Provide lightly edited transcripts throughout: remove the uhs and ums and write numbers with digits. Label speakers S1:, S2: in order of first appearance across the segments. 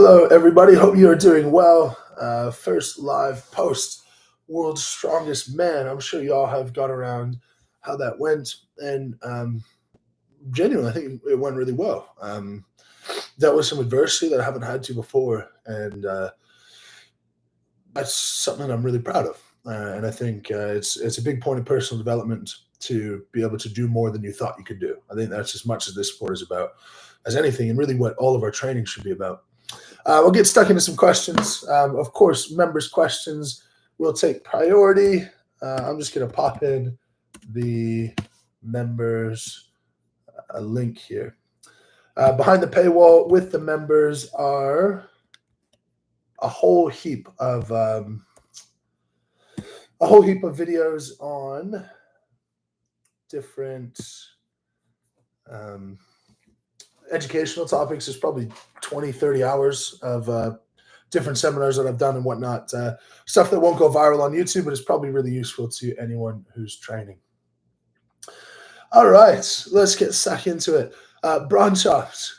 S1: Hello, everybody. Hope you are doing well. First live post World's Strongest Man. I'm sure you all have got around how that went, and genuinely, I think it went really well. That was some adversity that I haven't had to before, and that's something I'm really proud of. And I think it's a big point of personal development to be able to do more than you thought you could do. I think that's as much as this sport is about as anything, and really what all of our training should be about. We'll get stuck into some questions. Of course, members' questions will take priority. I'm just going to pop in the members link here. Behind the paywall with the members are a whole heap of videos on different educational topics. There's probably 20, 30 hours of different seminars that I've done and whatnot. Stuff that won't go viral on YouTube, but it's probably really useful to anyone who's training. All right, let's get stuck into it. Bronchops,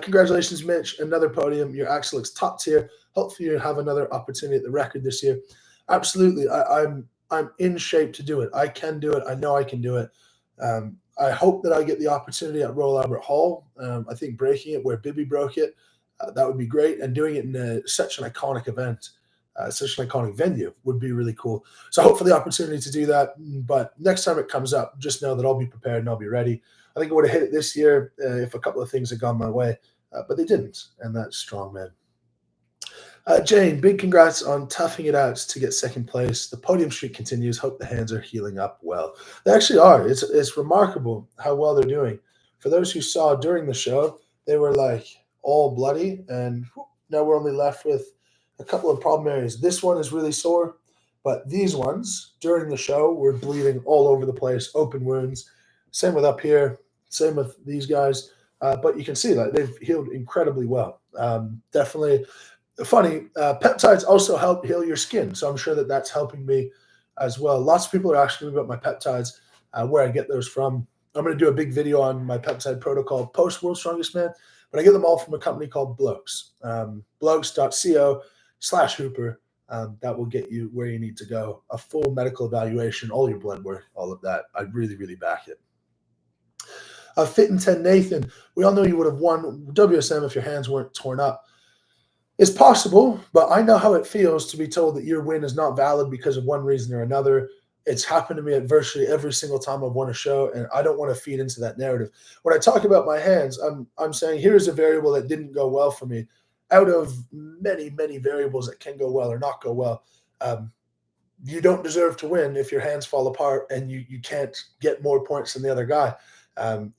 S1: congratulations, Mitch. Another podium. Your axle looks top tier. Hopefully you have another opportunity at the record this year. Absolutely. I'm in shape to do it. I can do it. I know I can do it. I hope that I get the opportunity at Royal Albert Hall. I think breaking it where Bibby broke it, that would be great. And doing it in such an iconic event, such an iconic venue would be really cool. So I hope for the opportunity to do that. But next time it comes up, just know that I'll be prepared and I'll be ready. I think I would have hit it this year if a couple of things had gone my way, but they didn't. And that's strong, man. Jane, big congrats on toughing it out to get second place. The podium streak continues. Hope the hands are healing up well. They actually are. It's remarkable how well they're doing. For those who saw during the show, they were like all bloody, and now we're only left with a couple of problem areas. This one is really sore, but these ones during the show were bleeding all over the place, open wounds. Same with up here. Same with these guys. But you can see that they've healed incredibly well. Definitely. Funny, peptides also help heal your skin, so I'm sure that that's helping me as well. Lots of people are asking me about my peptides, where I get those from. I'm going to do a big video on my peptide protocol post World's Strongest Man, but I get them all from a company called Blokes. Blokes.co/Hooper. That will get you where you need to go. A full medical evaluation, all your blood work, all of that. I really, really back it. Fit and 10 Nathan, we all know you would have won WSM if your hands weren't torn up. It's possible, but I know how it feels to be told that your win is not valid because of one reason or another. It's happened to me at virtually every single time I've won a show, and I don't want to feed into that narrative. When I talk about my hands, I'm saying here's a variable that didn't go well for me. Out of many, many variables that can go well or not go well, you don't deserve to win if your hands fall apart and you can't get more points than the other guy.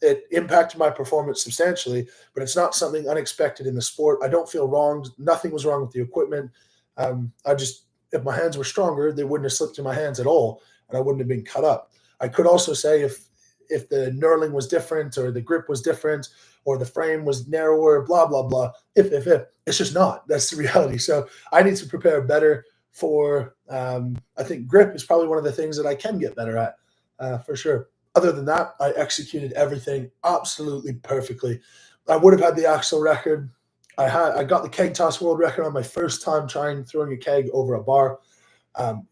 S1: It impacted my performance substantially, but it's not something unexpected in the sport. I don't feel wronged. Nothing was wrong with the equipment. If my hands were stronger, they wouldn't have slipped in my hands at all, and I wouldn't have been cut up. I could also say if the knurling was different or the grip was different or the frame was narrower, blah, blah, blah. If, it's just not. That's the reality. So I need to prepare better for, I think grip is probably one of the things that I can get better at, for sure. Other than that, I executed everything absolutely perfectly. I would have had the axle record. I got the keg toss world record on my first time throwing a keg over a bar.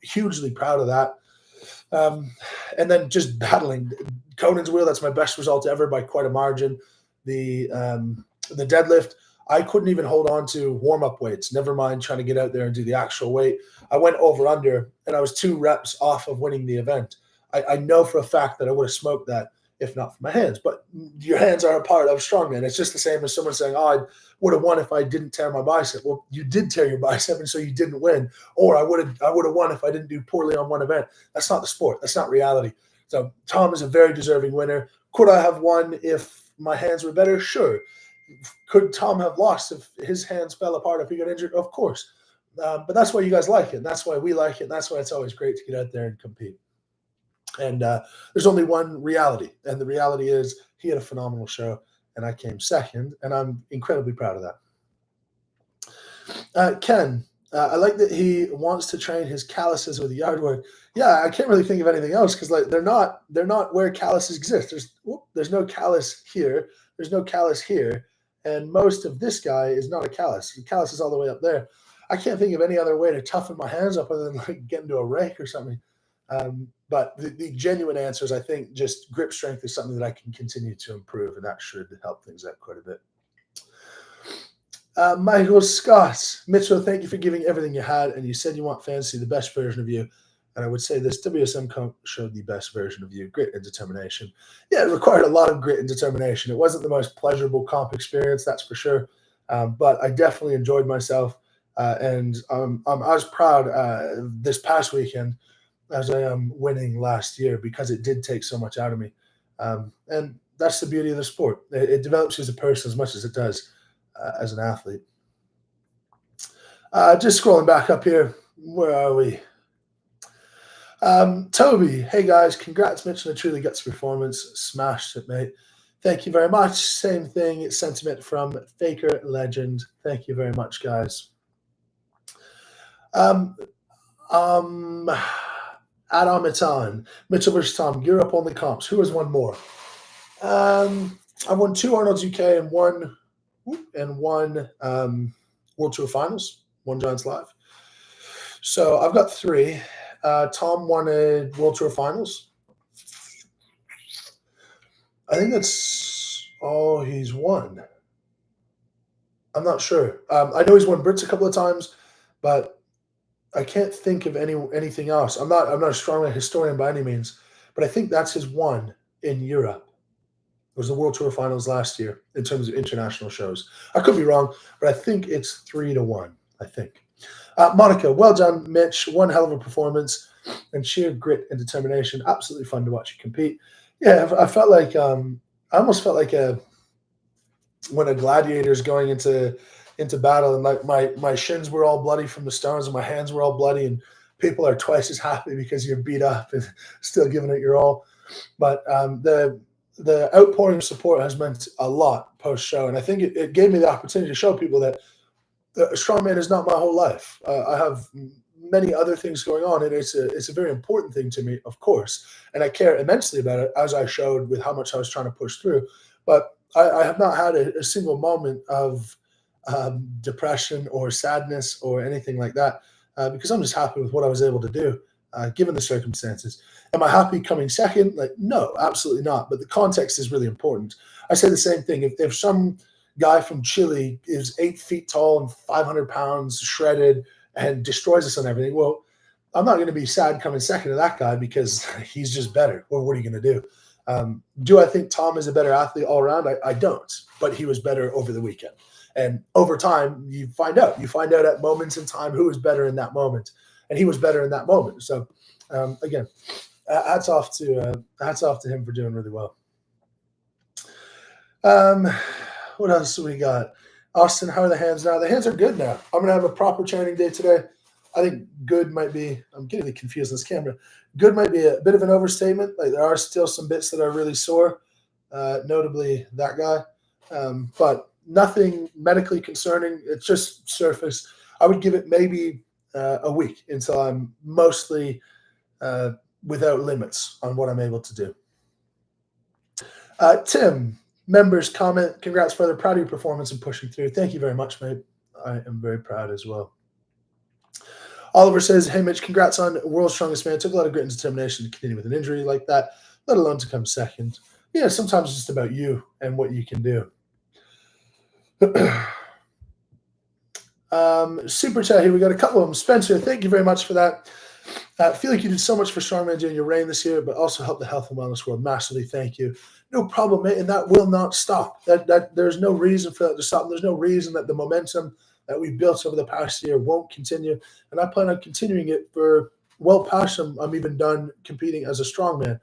S1: Hugely proud of that. And then just battling Conan's wheel. That's my best result ever by quite a margin. The deadlift, I couldn't even hold on to warm-up weights. Never mind trying to get out there and do the actual weight. I went over-under, and I was 2 reps off of winning the event. I know for a fact that I would have smoked that if not for my hands. But your hands are a part of strongman. It's just the same as someone saying, I would have won if I didn't tear my bicep. Well, you did tear your bicep, and so you didn't win. Or I would have won if I didn't do poorly on one event. That's not the sport. That's not reality. So Tom is a very deserving winner. Could I have won if my hands were better? Sure. Could Tom have lost if his hands fell apart, if he got injured? Of course. But that's why you guys like it. And that's why we like it. And that's why it's always great to get out there and compete. And there's only one reality, and the reality is he had a phenomenal show, and I came second, and I'm incredibly proud of that. Ken, I like that he wants to train his calluses with yard work. Yeah, I can't really think of anything else because like they're not where calluses exist. There's no callus here. There's no callus here, and most of this guy is not a callus. The callus is all the way up there. I can't think of any other way to toughen my hands up other than like get into a rake or something. But the genuine answer is I think just grip strength is something that I can continue to improve, and that should help things out quite a bit. Michael Scott, Mitchell, thank you for giving everything you had, and you said you want fans to see the best version of you. And I would say this WSM comp showed the best version of you, grit and determination. Yeah, it required a lot of grit and determination. It wasn't the most pleasurable comp experience, that's for sure. But I definitely enjoyed myself. And I was proud this past weekend as I am winning last year because it did take so much out of me. And that's the beauty of the sport. It develops you as a person as much as it does as an athlete. Just scrolling back up here. Where are we? Toby, hey guys, congrats, Mitchell. A truly gutsy performance. Smashed it, mate. Thank you very much. Same thing. It's sentiment from Faker Legend. Thank you very much, guys. Adam Itan, Mitchell versus Tom, Europe only comps. Who has won more? I won 2 Arnold's UK and one World Tour Finals, 1 Giants Live. So I've got 3. Tom won a World Tour Finals. I think that's all he's won. I'm not sure. I know he's won Brits a couple of times, but I can't think of anything else. I'm not a strongman historian by any means, but I think that's his one in Europe. It was the World Tour Finals last year in terms of international shows. I could be wrong, but I think it's 3-1, I think. Monica, well done, Mitch. One hell of a performance and sheer grit and determination. Absolutely fun to watch you compete. Yeah, I felt like I almost felt like when a gladiator's going into battle and like my shins were all bloody from the stones and my hands were all bloody and people are twice as happy because you're beat up and still giving it your all. But the outpouring of support has meant a lot post-show, and I think it gave me the opportunity to show people that strongman is not my whole life. I have many other things going on, and it's a very important thing to me, of course, and I care immensely about it, as I showed with how much I was trying to push through. But I have not had a single moment of depression or sadness or anything like that because I'm just happy with what I was able to do given the circumstances. Am I happy coming second? Like, no, absolutely not. But the context is really important. I say the same thing. If some guy from Chile is 8 feet tall and 500 pounds, shredded, and destroys us on everything, well, I'm not going to be sad coming second to that guy because he's just better. Well, what are you going to do? Do I think Tom is a better athlete all around? I don't, but he was better over the weekend. And over time, you find out. You find out at moments in time who is better in that moment, and he was better in that moment. So, again, hats off to him for doing really well. What else do we got? Austin, how are the hands now? The hands are good now. I'm gonna have a proper training day today. I think good might be. I'm getting confused in this camera. Good might be a bit of an overstatement. Like there are still some bits that are really sore, notably that guy, but nothing medically concerning. It's just surface. I would give it maybe a week until I'm mostly without limits on what I'm able to do. Tim, members comment, congrats, brother. Proud of your performance and pushing through. Thank you very much, mate. I am very proud as well. Oliver says, hey, Mitch, congrats on World's Strongest Man. It took a lot of grit and determination to continue with an injury like that, let alone to come second. Yeah, sometimes it's just about you and what you can do. Super chat here. We got a couple of them. Spencer, thank you very much for that. I feel like you did so much for strongman during your reign this year, but also helped the health and wellness world massively. Thank you. No problem, mate, and that will not stop. There's no reason for that to stop. There's no reason that the momentum that we've built over the past year won't continue, and I plan on continuing it for well past I'm even done competing as a strongman.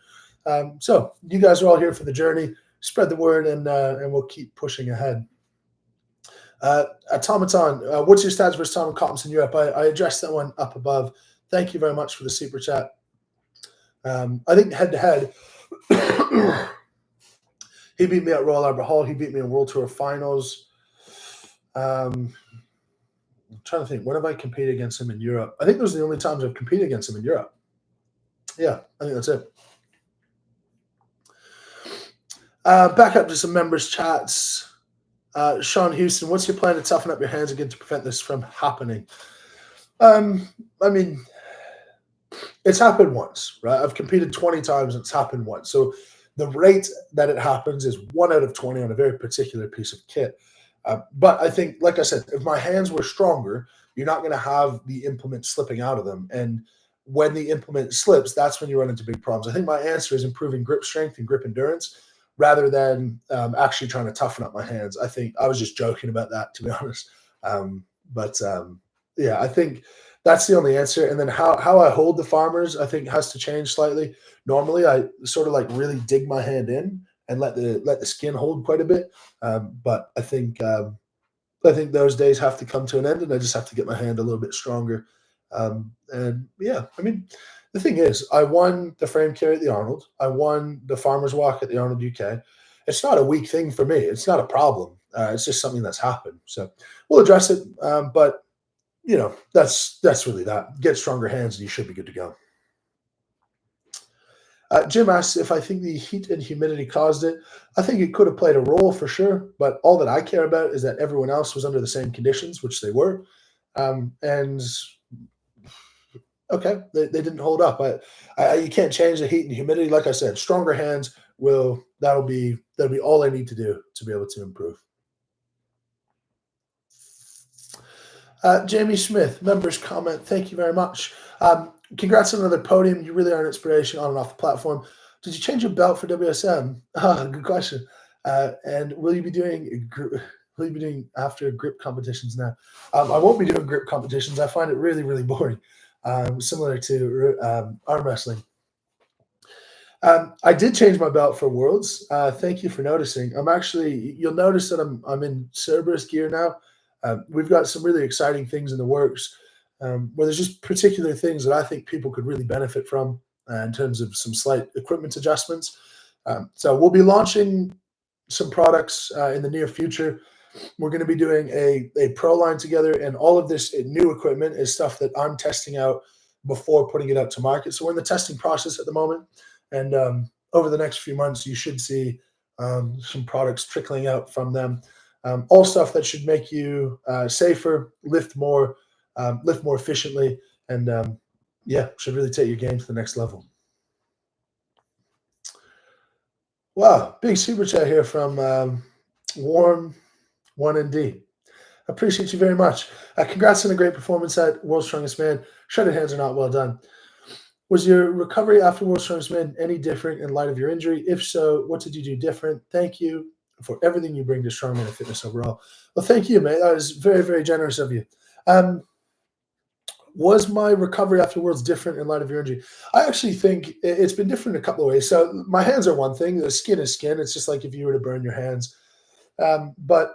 S1: So you guys are all here for the journey. Spread the word, and we'll keep pushing ahead. Automaton, what's your stats versus Tom Cottons in Europe? I addressed that one up above. Thank you very much for the super chat. I think head-to-head, he beat me at Royal Albert Hall. He beat me in World Tour Finals. I'm trying to think. When have I competed against him in Europe? I think those are the only times I've competed against him in Europe. Yeah, I think that's it. Back up to some members' chats. Sean Houston, what's your plan to toughen up your hands again to prevent this from happening? I mean, it's happened once, right? I've competed 20 times and it's happened once. So the rate that it happens is 1 out of 20 on a very particular piece of kit. But I think, like I said, if my hands were stronger, you're not going to have the implement slipping out of them. And when the implement slips, that's when you run into big problems. I think my answer is improving grip strength and grip endurance rather than actually trying to toughen up my hands. I think I was just joking about that, to be honest. But yeah, I think that's the only answer. And then how I hold the farmers, I think, has to change slightly. Normally, I sort of like really dig my hand in and let the skin hold quite a bit. But I think those days have to come to an end, and I just have to get my hand a little bit stronger. And yeah, I mean, the thing is, I won the frame carry at the Arnold. I won the farmer's walk at the Arnold UK. It's not a weak thing for me. It's not a problem. It's just something that's happened. So we'll address it. But you know, that's really that. Get stronger hands, and you should be good to go. Jim asks if I think the heat and humidity caused it. I think it could have played a role for sure, but all that I care about is that everyone else was under the same conditions, which they were. And okay, they didn't hold up. You can't change the heat and humidity. Like I said, stronger hands that'll be all I need to do to be able to improve. Jamie Smith, members comment. Thank you very much. Congrats on another podium. You really are an inspiration on and off the platform. Did you change your belt for WSM? Good question. And will you be doing after grip competitions now? I won't be doing grip competitions. I find it really, really boring. Similar to arm wrestling. I did change my belt for Worlds. Thank you for noticing. You'll notice that I'm in Cerberus gear now. We've got some really exciting things in the works where there's just particular things that I think people could really benefit from in terms of some slight equipment adjustments. So we'll be launching some products in the near future. We're going to be doing a pro line together, and all of this new equipment is stuff that I'm testing out before putting it out to market. So we're in the testing process at the moment, and over the next few months, you should see some products trickling out from them. All stuff that should make you safer, lift more efficiently, and yeah, should really take your game to the next level. Wow, big super chat here from Warm 1ND. Appreciate you very much. Congrats on a great performance at World's Strongest Man. Shredded hands are not well done. Was your recovery after World's Strongest Man any different in light of your injury? If so, what did you do different? Thank you for everything you bring to strongman and fitness overall. Well, thank you, mate. That was very, very generous of you. Was my recovery afterwards different in light of your injury? I actually think it's been different in a couple of ways. So my hands are one thing. The skin is skin. It's just like if you were to burn your hands. But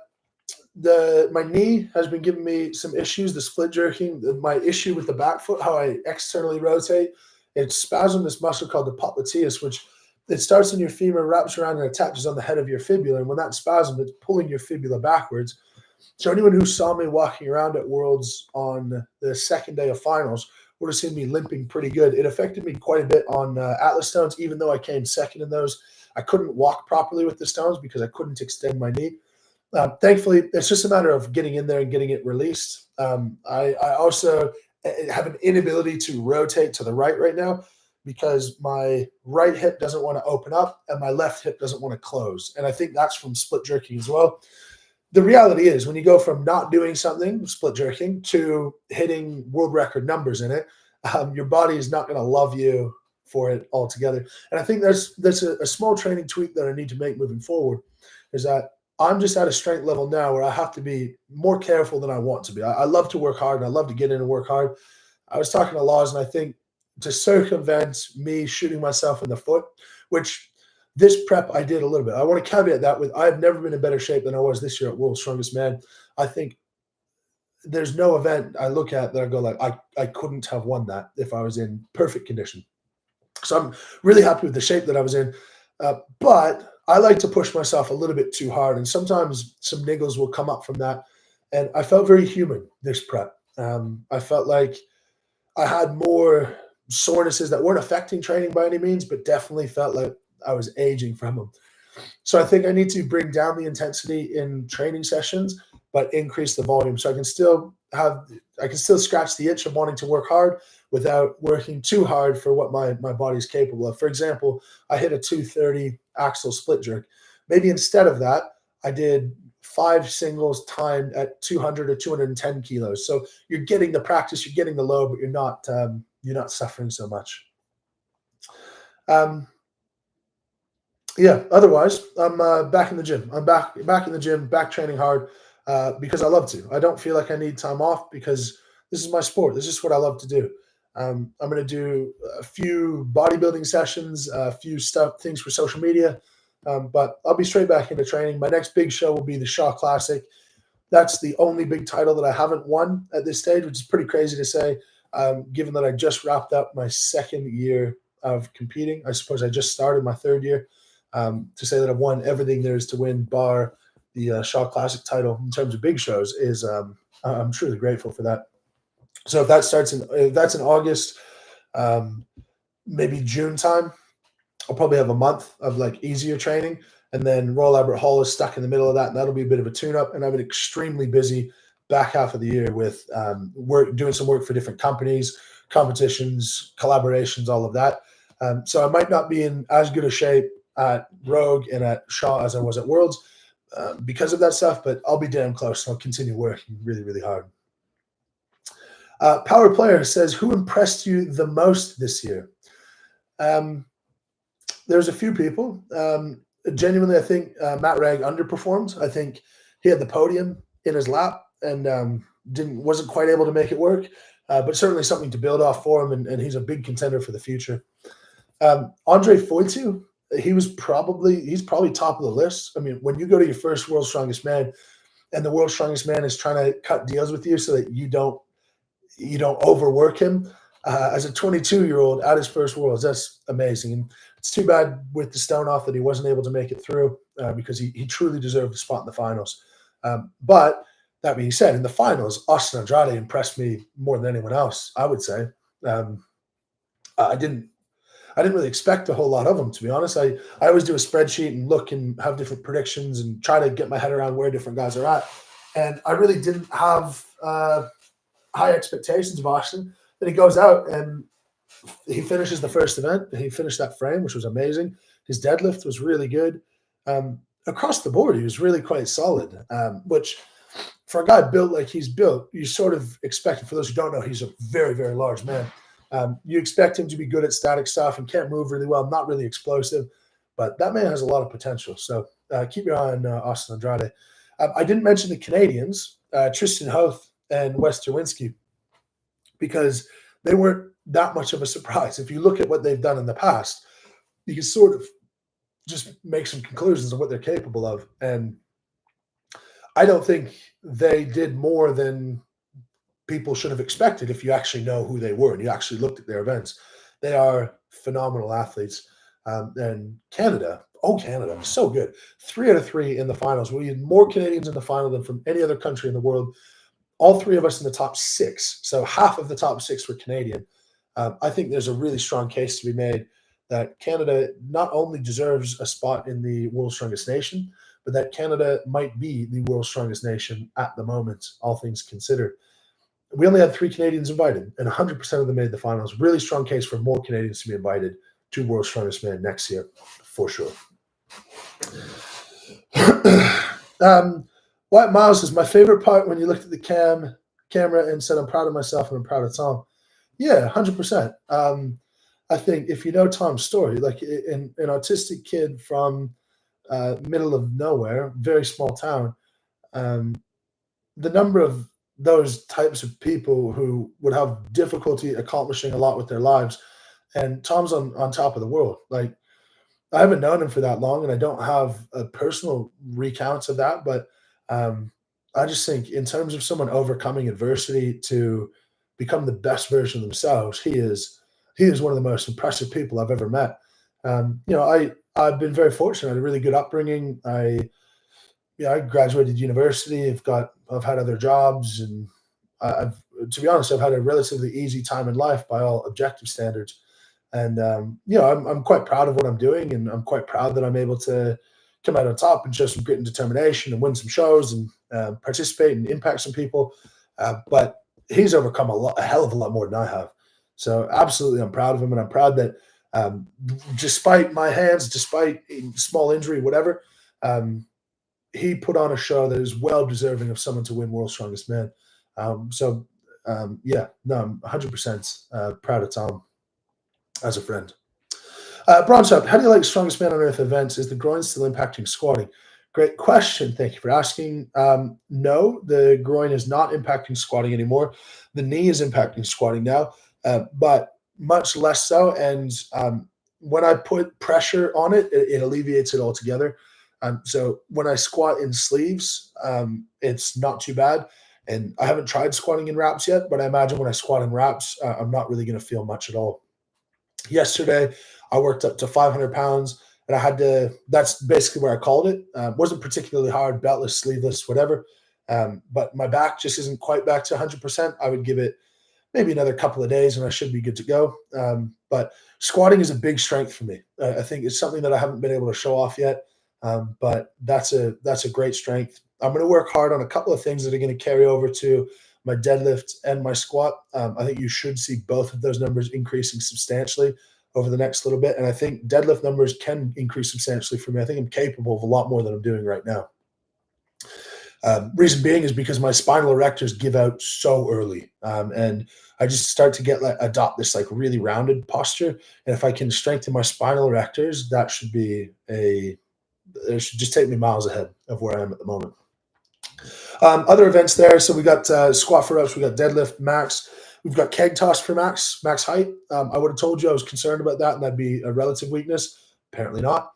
S1: my knee has been giving me some issues. The split jerking, my issue with the back foot, how I externally rotate, it spasms this muscle called the popliteus, which it starts in your femur, wraps around, and attaches on the head of your fibula. And when that spasm, it's pulling your fibula backwards. So anyone who saw me walking around at Worlds on the second day of finals would have seen me limping pretty good. It affected me quite a bit on Atlas stones, even though I came second in those. I couldn't walk properly with the stones because I couldn't extend my knee. Thankfully, it's just a matter of getting in there and getting it released. I also have an inability to rotate to the right now because my right hip doesn't want to open up and my left hip doesn't want to close. And I think that's from split jerking as well. The reality is when you go from not doing something, split jerking, to hitting world record numbers in it, your body is not going to love you for it altogether. And I think there's a small training tweak that I need to make moving forward, is that I'm just at a strength level now where I have to be more careful than I want to be. I love to work hard and I love to get in and work hard. I was talking to Laws, and I think to circumvent me shooting myself in the foot, which this prep I did a little bit. I want to caveat that with I've never been in better shape than I was this year at World's Strongest Man. I think there's no event I look at that I go like, I couldn't have won that if I was in perfect condition. So I'm really happy with the shape that I was in. But I like to push myself a little bit too hard, and sometimes some niggles will come up from that. And I felt very human this prep. I felt like I had more sorenesses that weren't affecting training by any means, but definitely felt like I was aging from them. So I think I need to bring down the intensity in training sessions, but increase the volume. So I can still scratch the itch of wanting to work hard without working too hard for what my body's capable of. For example, I hit a 230 axle split jerk. Maybe instead of that, I did 5 singles timed at 200 or 210 kilos. So you're getting the practice, you're getting the load, but you're not suffering so much. Yeah, otherwise, I'm back in the gym. I'm back in the gym, back training hard because I love to. I don't feel like I need time off because this is my sport. This is what I love to do. I'm going to do a few bodybuilding sessions, a few things for social media, but I'll be straight back into training. My next big show will be the Shaw Classic. That's the only big title that I haven't won at this stage, which is pretty crazy to say, given that I just wrapped up my second year of competing. I suppose I just started my third year. To say that I've won everything there is to win, bar the Shaw Classic title in terms of big shows, is I'm truly grateful for that. So if that's in August, maybe June time, I'll probably have a month of like easier training, and then Royal Albert Hall is stuck in the middle of that, and that'll be a bit of a tune-up. And I have an extremely busy back half of the year with doing some work for different companies, competitions, collaborations, all of that. So I might not be in as good a shape at Rogue and at Shaw as I was at Worlds because of that stuff, but I'll be damn close. So I'll continue working really, really hard. Power Player says, who impressed you the most this year? There's a few people. Genuinely, I think Matt Ragg underperformed. I think he had the podium in his lap and wasn't quite able to make it work, but certainly something to build off for him, and he's a big contender for the future. Andre Foitu, he's probably top of the list. I mean, when you go to your first World's Strongest Man, and the World's Strongest Man is trying to cut deals with you so that you don't overwork him. As a 22-year-old at his first Worlds, that's amazing. And it's too bad with the stone off that he wasn't able to make it through because he truly deserved a spot in the finals. But that being said, in the finals, Austin Andrade impressed me more than anyone else, I would say. I didn't really expect a whole lot of them, to be honest. I always do a spreadsheet and look and have different predictions and try to get my head around where different guys are at. And I really didn't have high expectations of Austin. Then he goes out and he finishes the first event. He finished that frame, which was amazing. His deadlift was really good. Across the board, he was really quite solid, which for a guy built like he's built, you sort of expect, for those who don't know, he's a very, very large man. You expect him to be good at static stuff and can't move really well, not really explosive, but that man has a lot of potential. So keep your eye on Austin Andrade. I didn't mention the Canadians, Tristan Hoth and Wes Terwinski, because they weren't that much of a surprise. If you look at what they've done in the past, you can sort of just make some conclusions of what they're capable of. And I don't think they did more than people should have expected if you actually know who they were and you actually looked at their events. They are phenomenal athletes. And Canada, so good. 3 out of 3 in the finals. We had more Canadians in the final than from any other country in the world. All 3 of us in the top 6. So half of the top 6 were Canadian. I think there's a really strong case to be made that Canada not only deserves a spot in the World's Strongest Nation, but that Canada might be the World's Strongest Nation at the moment, all things considered. We only had 3 Canadians invited, and 100% of them made the finals. Really strong case for more Canadians to be invited to World's Strongest Man next year, for sure. Wyatt Miles says, my favorite part when you looked at the camera and said, I'm proud of myself and I'm proud of Tom. Yeah, 100%. I think if you know Tom's story, like an autistic kid from middle of nowhere, very small town, the number of those types of people who would have difficulty accomplishing a lot with their lives, and Tom's on top of the world. Like, I haven't known him for that long, and I don't have a personal recounts of that, but I just think in terms of someone overcoming adversity to become the best version of themselves, he is one of the most impressive people I've ever met. I've been very fortunate. I had a really good upbringing. I graduated university. I've had other jobs, and to be honest, I've had a relatively easy time in life by all objective standards. And I'm quite proud of what I'm doing, and I'm quite proud that I'm able to come out on top and show some grit and determination and win some shows and participate and impact some people. But he's overcome a hell of a lot more than I have. So absolutely, I'm proud of him, and I'm proud that despite my hands, despite small injury, whatever, he put on a show that is well deserving of someone to win World's Strongest Man. I'm 100% proud of Tom as a friend. Bronze Up, how do you like Strongest Man on Earth events? Is the groin still impacting squatting? Great question. Thank you for asking. No, the groin is not impacting squatting anymore. The knee is impacting squatting now, but much less so. And when I put pressure on it, it alleviates it altogether. So when I squat in sleeves, it's not too bad. And I haven't tried squatting in wraps yet, but I imagine when I squat in wraps, I'm not really going to feel much at all. Yesterday, I worked up to 500 pounds, and I had to, that's basically where I called it. Wasn't particularly hard, beltless, sleeveless, whatever. But my back just isn't quite back to 100%. I would give it maybe another couple of days, and I should be good to go. But squatting is a big strength for me. I think it's something that I haven't been able to show off yet. But that's a great strength. I'm going to work hard on a couple of things that are going to carry over to my deadlift and my squat. I think you should see both of those numbers increasing substantially over the next little bit. And I think deadlift numbers can increase substantially for me. I think I'm capable of a lot more than I'm doing right now. Reason being is because my spinal erectors give out so early. And I just start to adopt this really rounded posture. And if I can strengthen my spinal erectors, that should be it should just take me miles ahead of where I am at the moment. Other events there. So we got squat for reps, we got deadlift max, we've got keg toss for max height. I would have told you I was concerned about that, and that'd be a relative weakness. Apparently not.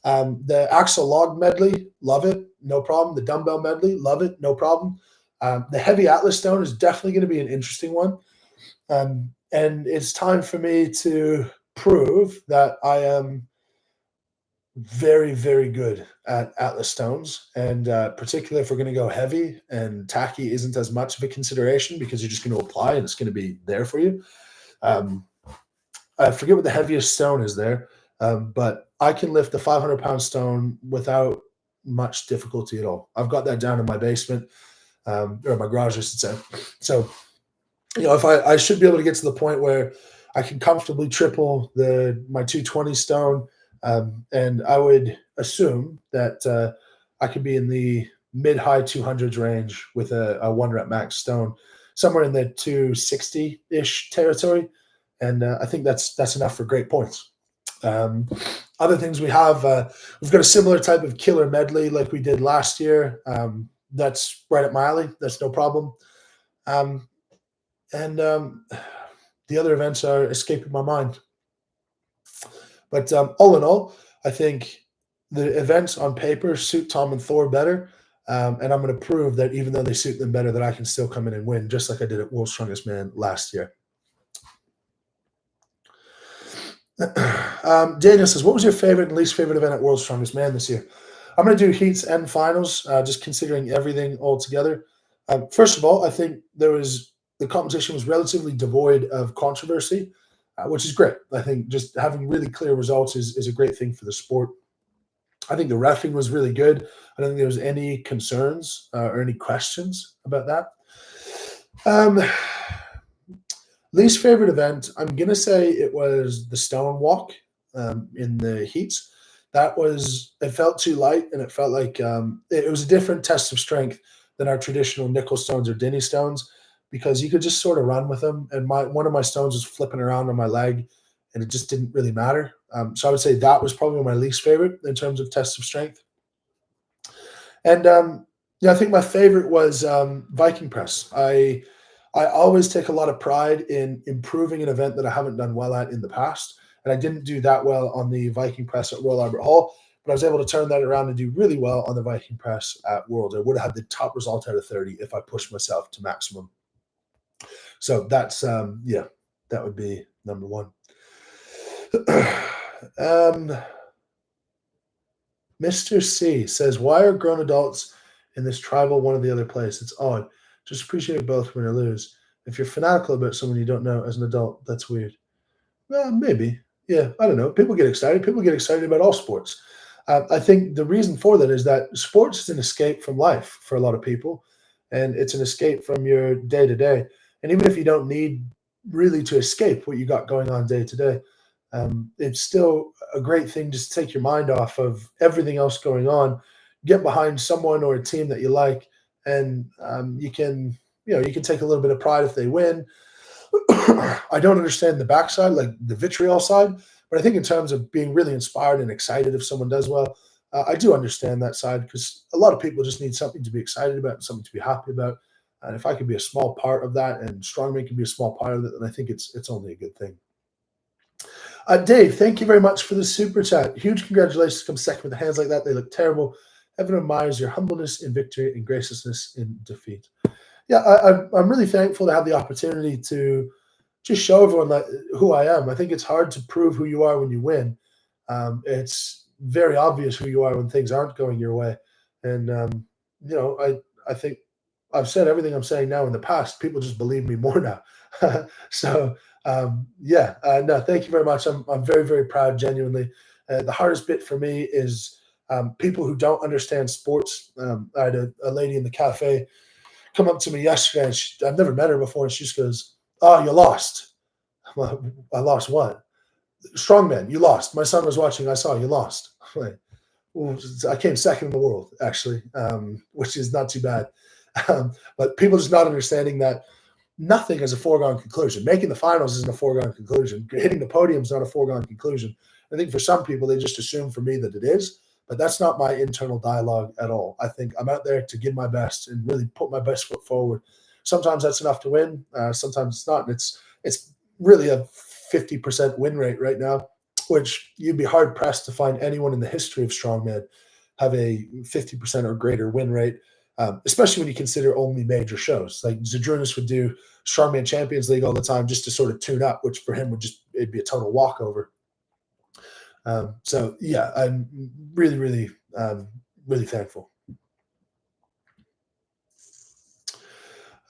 S1: The axle log medley, love it, no problem. The dumbbell medley, love it, no problem. The heavy Atlas stone is definitely going to be an interesting one. And it's time for me to prove that I am very, very good at Atlas stones, and particularly if we're going to go heavy and tacky isn't as much of a consideration because you're just going to apply and it's going to be there for you. I forget what the heaviest stone is there, but I can lift a 500-pound stone without much difficulty at all. I've got that down in my basement, or my garage, I should say. So, if I should be able to get to the point where I can comfortably triple my 220 stone. And I would assume that I could be in the mid-high 200s range with a 1 rep max stone, somewhere in the 260-ish territory. And I think that's enough for great points. Other things we've got a similar type of killer medley like we did last year. That's right up my alley. That's no problem. The other events are escaping my mind. But all in all, I think the events on paper suit Tom and Thor better. And I'm going to prove that even though they suit them better, that I can still come in and win, just like I did at World's Strongest Man last year. Daniel says, what was your favorite and least favorite event at World's Strongest Man this year? I'm going to do heats and finals, just considering everything all together. First of all, I think the competition was relatively devoid of controversy. Which is great. I think just having really clear results is a great thing for the sport. I think the reffing was really good. I don't think there was any concerns or any questions about that. Least favorite event, I'm going to say it was the stone walk in the heats. It felt too light, and it felt like it was a different test of strength than our traditional nickel stones or Denny stones, because you could just sort of run with them. And one of my stones was flipping around on my leg, and it just didn't really matter. So I would say that was probably my least favorite in terms of tests of strength. And I think my favorite was Viking press. I always take a lot of pride in improving an event that I haven't done well at in the past. And I didn't do that well on the Viking press at Royal Albert Hall, but I was able to turn that around and do really well on the Viking press at World. I would have had the top result out of 30 if I pushed myself to maximum. So that's, that would be number one. Mr. C says, why are grown adults in this tribal one or the other place? It's odd. Just appreciate both win or lose. If you're fanatical about someone you don't know as an adult, that's weird. Well, maybe. Yeah, I don't know. People get excited. People get excited about all sports. I think the reason for that is that sports is an escape from life for a lot of people, and it's an escape from your day to day. And even if you don't need really to escape what you got going on day to day, it's still a great thing just to take your mind off of everything else going on, get behind someone or a team that you like, and you can take a little bit of pride if they win. I don't understand the backside, like the vitriol side, but I think in terms of being really inspired and excited if someone does well, I do understand that side because a lot of people just need something to be excited about and something to be happy about. And if I could be a small part of that, and strongman can be a small part of it, then I think it's only a good thing. Dave, thank you very much for the super chat. Huge congratulations. Come second with the hands like that. They look terrible. Heaven admires your humbleness in victory and graciousness in defeat. Yeah, I'm really thankful to have the opportunity to just show everyone like who I am. I think it's hard to prove who you are when you win. It's very obvious who you are when things aren't going your way. And I think I've said everything I'm saying now in the past. People just believe me more now. So no, thank you very much. I'm very, very proud, genuinely. The hardest bit for me is people who don't understand sports. I had a lady in the cafe come up to me yesterday, and I've never met her before, and she just goes, "Oh, you lost." I'm like, "I lost what?" "Strongman, you lost. My son was watching. I saw you lost." I'm like, well, I came second in the world, actually, which is not too bad. But people just not understanding that nothing is a foregone conclusion. Making the finals isn't a foregone conclusion. Hitting the podium is not a foregone conclusion. I think for some people, they just assume for me that it is, but that's not my internal dialogue at all. I think I'm out there to give my best and really put my best foot forward. Sometimes that's enough to win. Sometimes it's not. And it's really a 50% win rate right now, which you'd be hard pressed to find anyone in the history of strongman have a 50% or greater win rate. Especially when you consider only major shows. Like Zadrunas would do Strongman Champions League all the time just to sort of tune up, which for him it'd be a total walkover. So yeah, I'm really, really, really thankful.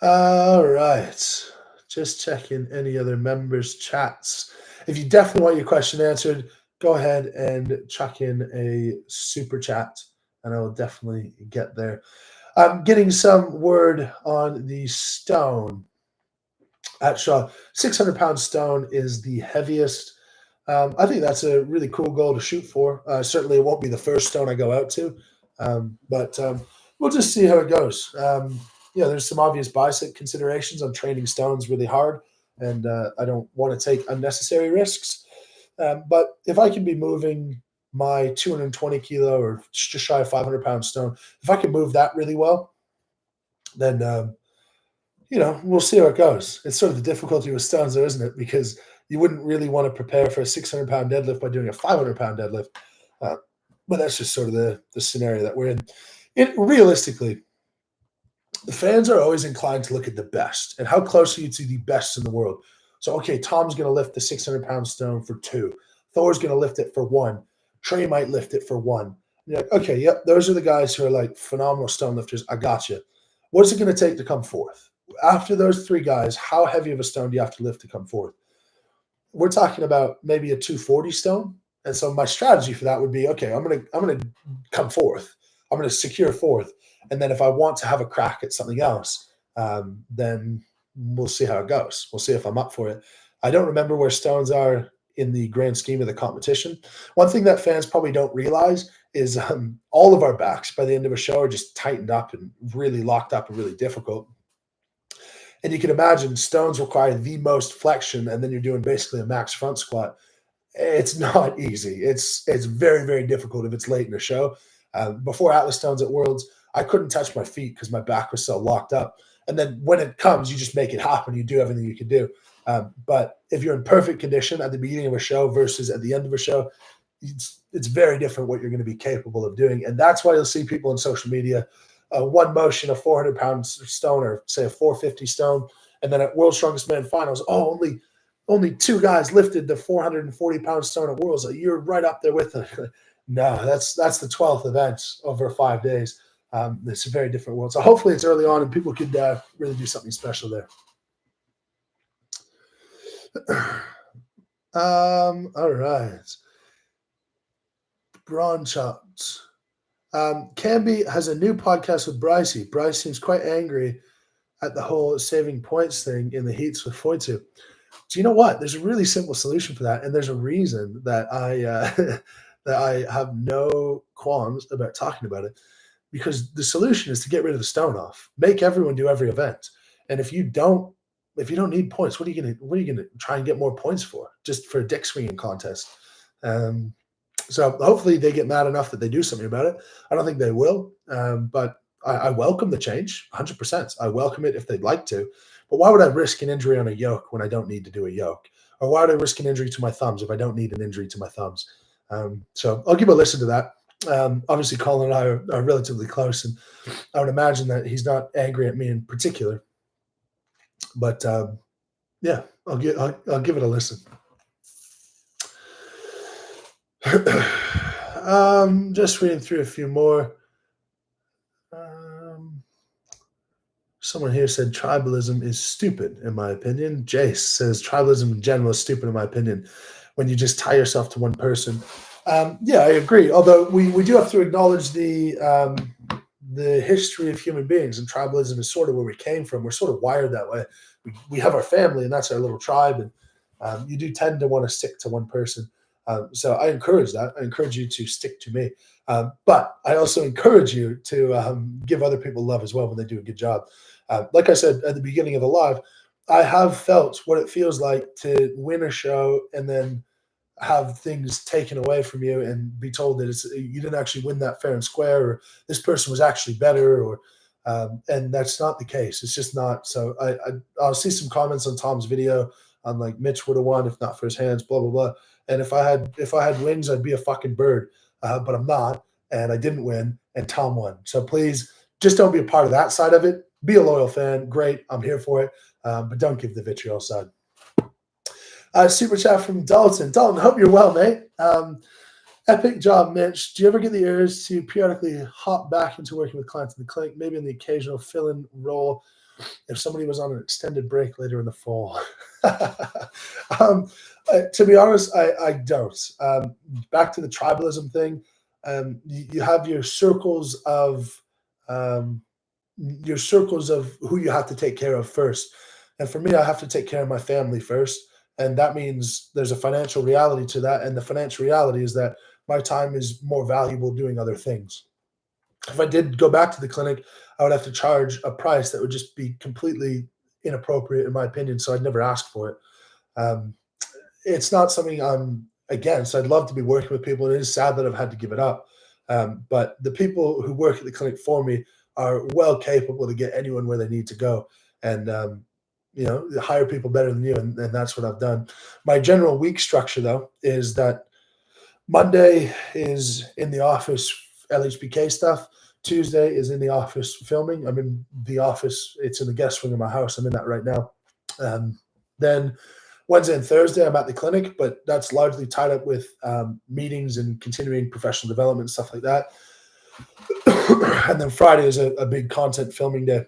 S1: All right. Just checking any other members' chats. If you definitely want your question answered, go ahead and chuck in a super chat, and I will definitely get there. I'm getting some word on the stone. At Shaw, 600-pound stone is the heaviest. I think that's a really cool goal to shoot for. Certainly, it won't be the first stone I go out to, but we'll just see how it goes. There's some obvious bicep considerations. I'm training stones really hard, and I don't want to take unnecessary risks. But if I can be moving my 220 kilo or just shy of 500-pound stone, if I can move that really well, then we'll see how it goes. It's sort of the difficulty with stones, though, isn't it? Because you wouldn't really want to prepare for a 600-pound deadlift by doing a 500-pound deadlift. But that's just sort of the scenario that we're in. Realistically, the fans are always inclined to look at the best and how close are you to the best in the world. So, okay, Tom's going to lift the 600-pound stone for 2. Thor's going to lift it for 1. Trey might lift it for 1. And you're like, okay, yep, those are the guys who are like phenomenal stone lifters. I got you. What is it going to take to come fourth? After those 3 guys, how heavy of a stone do you have to lift to come fourth? We're talking about maybe a 240 stone. And so my strategy for that would be, okay, I'm gonna come fourth. I'm gonna secure fourth. And then if I want to have a crack at something else, then we'll see how it goes. We'll see if I'm up for it. I don't remember where stones are in the grand scheme of the competition. One thing that fans probably don't realize is all of our backs by the end of a show are just tightened up and really locked up and really difficult. And you can imagine stones require the most flexion, and then you're doing basically a max front squat. It's not easy. It's very, very difficult if it's late in the show. Before Atlas Stones at Worlds, I couldn't touch my feet because my back was so locked up. And then when it comes, you just make it happen. You do everything you can do. But if you're in perfect condition at the beginning of a show versus at the end of a show, it's very different what you're going to be capable of doing. And that's why you'll see people on social media, one motion, a 400-pound stone, or say a 450 stone, and then at World's Strongest Man Finals, only 2 guys lifted the 440-pound stone at Worlds. You're right up there with them. No, that's the 12th event over 5 days. It's a very different world. So hopefully it's early on and people could really do something special there. All right. Bronchops. Canby has a new podcast with Brycey. Bryce seems quite angry at the whole saving points thing in the heats with Foytu. Do you know what? There's a really simple solution for that, and there's a reason that I that I have no qualms about talking about it. Because the solution is to get rid of the stone off, make everyone do every event, and if you don't need points, what are you gonna try and get more points for? Just for a dick swinging contest? Um, so hopefully they get mad enough that they do something about it. I don't think they will, but I welcome the change 100%. I welcome it if they'd like to. But why would I risk an injury on a yoke when I don't need to do a yoke? Or why would I risk an injury to my thumbs if I don't need an injury to my thumbs? So I'll give a listen to that. Obviously, Colin and I are relatively close, and I would imagine that he's not angry at me in particular. But yeah, I'll give it a listen. Just reading through a few more. Someone here said tribalism is stupid, in my opinion. Jace says tribalism in general is stupid, in my opinion, when you just tie yourself to one person. Yeah, I agree. Although we do have to acknowledge the history of human beings, and tribalism is sort of where we came from. We're sort of wired that way. We have our family, and that's our little tribe, and you do tend to want to stick to one person. So I encourage that. I encourage you to stick to me. But I also encourage you to give other people love as well when they do a good job. Like I said at the beginning of the live, I have felt what it feels like to win a show and then have things taken away from you and be told that you didn't actually win that fair and square, or this person was actually better, or and that's not the case. It's just not. So I'll see some comments on Tom's video on like Mitch would have won if not for his hands, blah blah blah. And if I had wings, I'd be a fucking bird. But I'm not, and I didn't win, and Tom won. So please, just don't be a part of that side of it. Be a loyal fan. Great, I'm here for it. But don't give the vitriol side. Super chat from Dalton. Dalton, hope you're well, mate. Epic job, Mitch. Do you ever get the urge to periodically hop back into working with clients in the clinic, maybe in the occasional fill-in role if somebody was on an extended break later in the fall? To be honest, I don't. Back to the tribalism thing. You have your circles of who you have to take care of first. And for me, I have to take care of my family first. And that means there's a financial reality to that. And the financial reality is that my time is more valuable doing other things. If I did go back to the clinic, I would have to charge a price that would just be completely inappropriate, in my opinion. So I'd never ask for it. It's not something I'm against. I'd love to be working with people. And it is sad that I've had to give it up. But the people who work at the clinic for me are well capable to get anyone where they need to go. And, hire people better than you. And that's what I've done. My general week structure, though, is that Monday is in the office, LHBK stuff. Tuesday is in the office filming. I'm in the office. It's in the guest wing of my house. I'm in that right now. Then Wednesday and Thursday, I'm at the clinic, but that's largely tied up with meetings and continuing professional development, stuff like that. And then Friday is a big content filming day.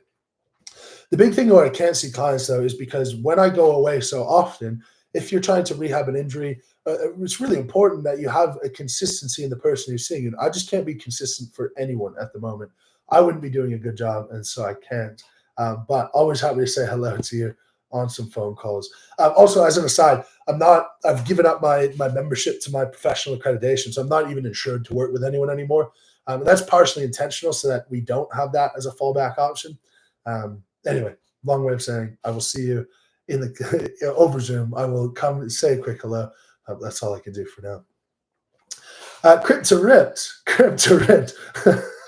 S1: The big thing where I can't see clients, though, is because when I go away so often, if you're trying to rehab an injury, it's really important that you have a consistency in the person you're seeing. And I just can't be consistent for anyone at the moment. I wouldn't be doing a good job, and so I can't. But always happy to say hello to you on some phone calls. Also, as an aside, I've given up my membership to my professional accreditation, so I'm not even insured to work with anyone anymore. And that's partially intentional so that we don't have that as a fallback option. Anyway, long way of saying I will see you in the over Zoom. I will come and say a quick hello. That's all I can do for now. Crypto Ripped.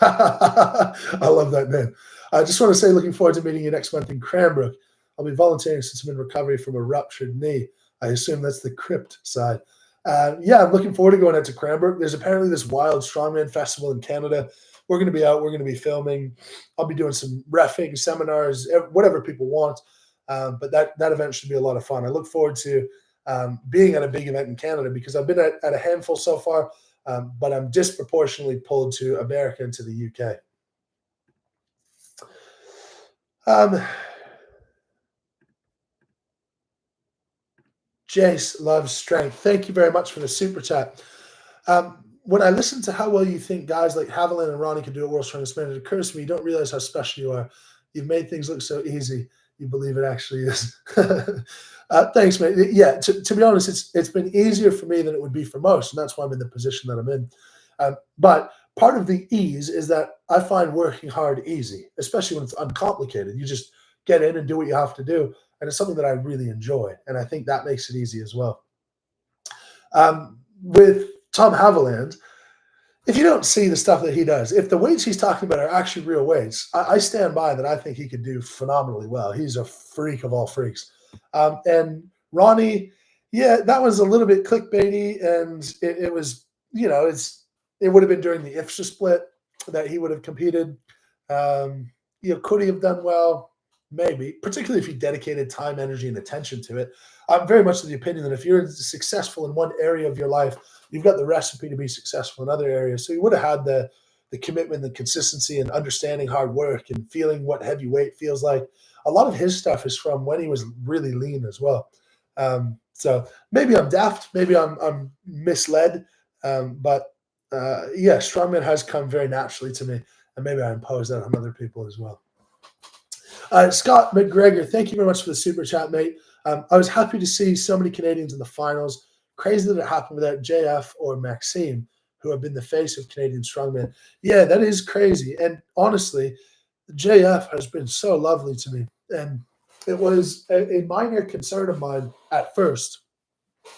S1: I love that name. I just want to say, looking forward to meeting you next month in Cranbrook. I'll be volunteering since I'm in recovery from a ruptured knee. I assume that's the crypt side. Yeah, I'm looking forward to going out to Cranbrook. There's apparently this wild strongman festival in Canada. We're going to be out. We're going to be filming. I'll be doing some reffing, seminars, whatever people want. But that event should be a lot of fun. I look forward to being at a big event in Canada because I've been at a handful so far, but I'm disproportionately pulled to America and to the UK. Jace loves strength. Thank you very much for the super chat. when I listen to how well you think guys like Haviland and Ronnie can do it, World's Strongest Man, it occurs to me you don't realize how special you are. You've made things look so easy. You believe it actually is. Thanks, mate. Yeah, to be honest, it's been easier for me than it would be for most, and that's why I'm in the position that I'm in. But part of the ease is that I find working hard easy, especially when it's uncomplicated. You just get in and do what you have to do, and it's something that I really enjoy, and I think that makes it easy as well. With Tom Haviland, if you don't see the stuff that he does, if the weights he's talking about are actually real weights, I stand by that. I think he could do phenomenally well. He's a freak of all freaks. And Ronnie, yeah, that was a little bit clickbaity, and it was, it would have been during the IFSA split that he would have competed. Could he have done well? Maybe, particularly if he dedicated time, energy, and attention to it. I'm very much of the opinion that if you're successful in one area of your life, you've got the recipe to be successful in other areas. So he would have had the commitment, the consistency, and understanding hard work and feeling what heavyweight feels like. A lot of his stuff is from when he was really lean as well. So maybe I'm daft, maybe I'm misled, but strongman has come very naturally to me, and maybe I impose that on other people as well. Scott McGregor, thank you very much for the super chat, mate. I was happy to see so many Canadians in the finals. Crazy that it happened without JF or Maxime, who have been the face of Canadian strongman. Yeah, that is crazy. And honestly, JF has been so lovely to me. And it was a minor concern of mine at first,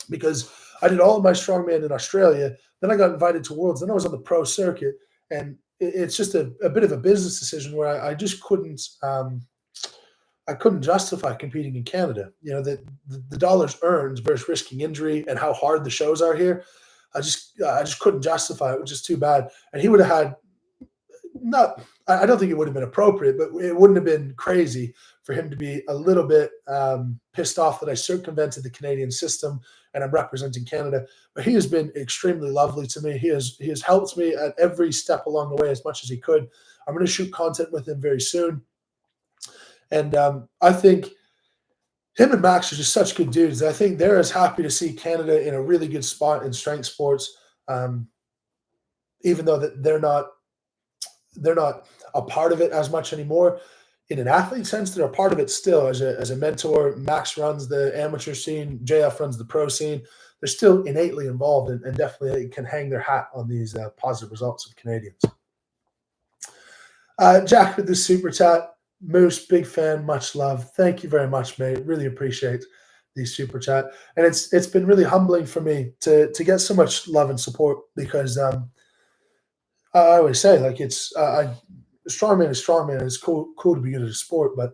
S1: because I did all of my strongman in Australia. Then I got invited to Worlds. Then I was on the pro circuit. And it's just a bit of a business decision where I just couldn't I couldn't justify competing in Canada. The dollars earned versus risking injury and how hard the shows are here. I just couldn't justify it, which is too bad. And he would have had I don't think it would have been appropriate, but it wouldn't have been crazy for him to be a little bit pissed off that I circumvented the Canadian system and I'm representing Canada. But he has been extremely lovely to me. He has helped me at every step along the way as much as he could. I'm going to shoot content with him very soon. And I think him and Max are just such good dudes. I think they're as happy to see Canada in a really good spot in strength sports, even though that they're not a part of it as much anymore. In an athlete sense, they're a part of it still as a mentor. Max runs the amateur scene. JF runs the pro scene. They're still innately involved and definitely can hang their hat on these positive results of Canadians. Jack with the super chat. Moose, big fan, much love. Thank you very much, mate. Really appreciate the super chat. And it's been really humbling for me to get so much love and support, because I always say, like, it's strongman is strongman. It's cool to be good at a sport, but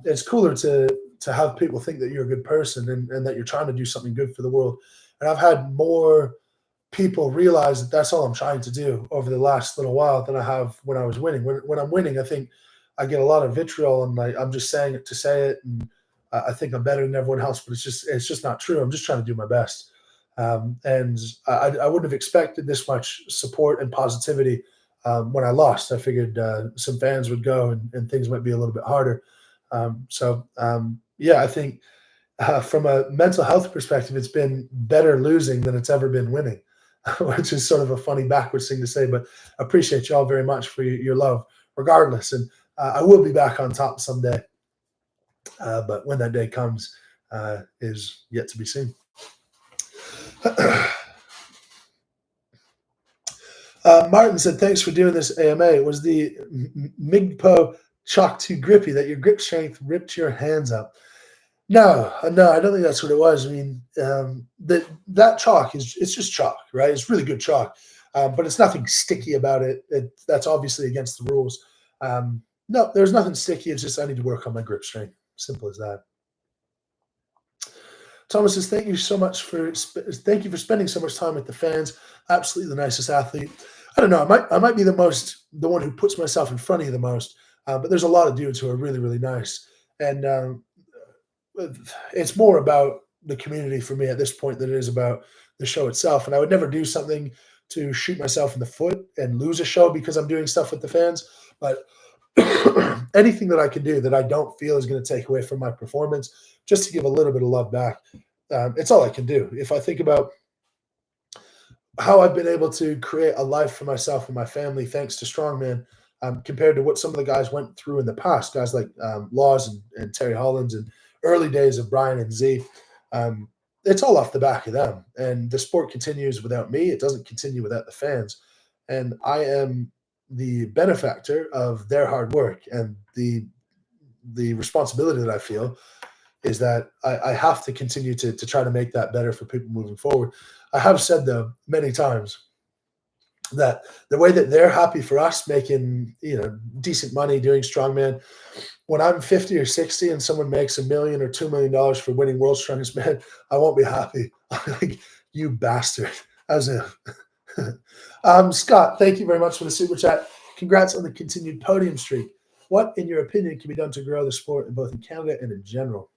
S1: it's cooler to have people think that you're a good person and that you're trying to do something good for the world. And I've had more people realize that that's all I'm trying to do over the last little while than I have when I was winning. When I'm winning, I think I get a lot of vitriol, and I'm just saying it to say it, and I think I'm better than everyone else, but it's just not true. I'm just trying to do my best, and I wouldn't have expected this much support and positivity when I lost. I figured some fans would go and things might be a little bit harder. I think from a mental health perspective, it's been better losing than it's ever been winning, which is sort of a funny backwards thing to say, but I appreciate you all very much for your love regardless. And I will be back on top someday, but when that day comes is yet to be seen. Martin said, thanks for doing this AMA. Was the Migpo chalk too grippy that your grip strength ripped your hands up? No, I don't think that's what it was. I mean, that chalk it's just chalk, right? It's really good chalk, but it's nothing sticky about it. That's obviously against the rules. No, there's nothing sticky. It's just I need to work on my grip strength. Simple as that. Thomas says, thank you for spending so much time with the fans. Absolutely the nicest athlete. I don't know. I might be the one who puts myself in front of you the most, but there's a lot of dudes who are really, really nice. And it's more about the community for me at this point than it is about the show itself. And I would never do something to shoot myself in the foot and lose a show because I'm doing stuff with the fans. But anything that I can do that I don't feel is going to take away from my performance, just to give a little bit of love back, it's all I can do. If I think about how I've been able to create a life for myself and my family thanks to strongman, compared to what some of the guys went through in the past, guys like Laws and Terry Hollands and early days of Brian and Z. Um, it's all off the back of them. And the sport continues without me. It doesn't continue without the fans. And I am the benefactor of their hard work, and the responsibility that I feel is that I have to continue to try to make that better for people moving forward. I have said, though, many times that the way that they're happy for us making, decent money doing strongman, when I'm 50 or 60 and someone makes $1 million or $2 million for winning World's Strongest Man, I won't be happy. I'm like, you bastard. As if. Scott, thank you very much for the super chat. Congrats on the continued podium streak. What, in your opinion, can be done to grow the sport in both in Canada and in general?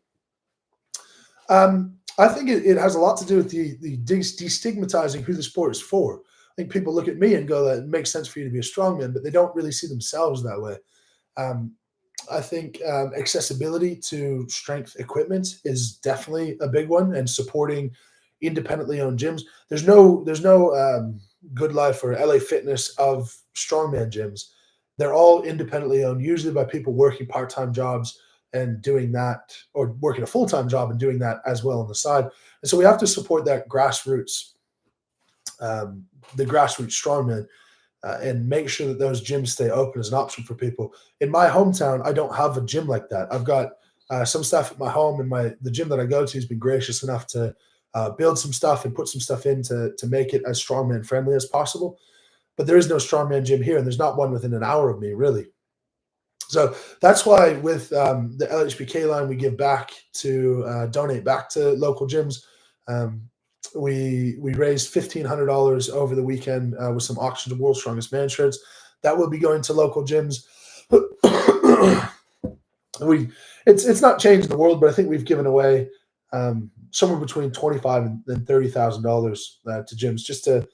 S1: I think it has a lot to do with the destigmatizing who the sport is for. I think people look at me and go, that it makes sense for you to be a strongman, but they don't really see themselves that way. I think accessibility to strength equipment is definitely a big one, and supporting independently owned gyms. There's no Good Life or LA Fitness of strongman gyms. They're all independently owned, usually by people working part-time jobs and doing that, or working a full-time job and doing that as well on the side. And so we have to support that grassroots, the grassroots strongman, and make sure that those gyms stay open as an option for people. In my hometown, I don't have a gym like that. I've got some stuff at my home, and the gym that I go to has been gracious enough to build some stuff and put some stuff in to make it as strongman friendly as possible. But there is no strongman gym here, and there's not one within an hour of me, really. So that's why with the LHBK line, we give back to donate back to local gyms. We raised $1,500 over the weekend with some auctions of World's Strongest Man shirts. That will be going to local gyms. It's not changing the world, but I think we've given away somewhere between $25,000 and $30,000 to gyms, just to,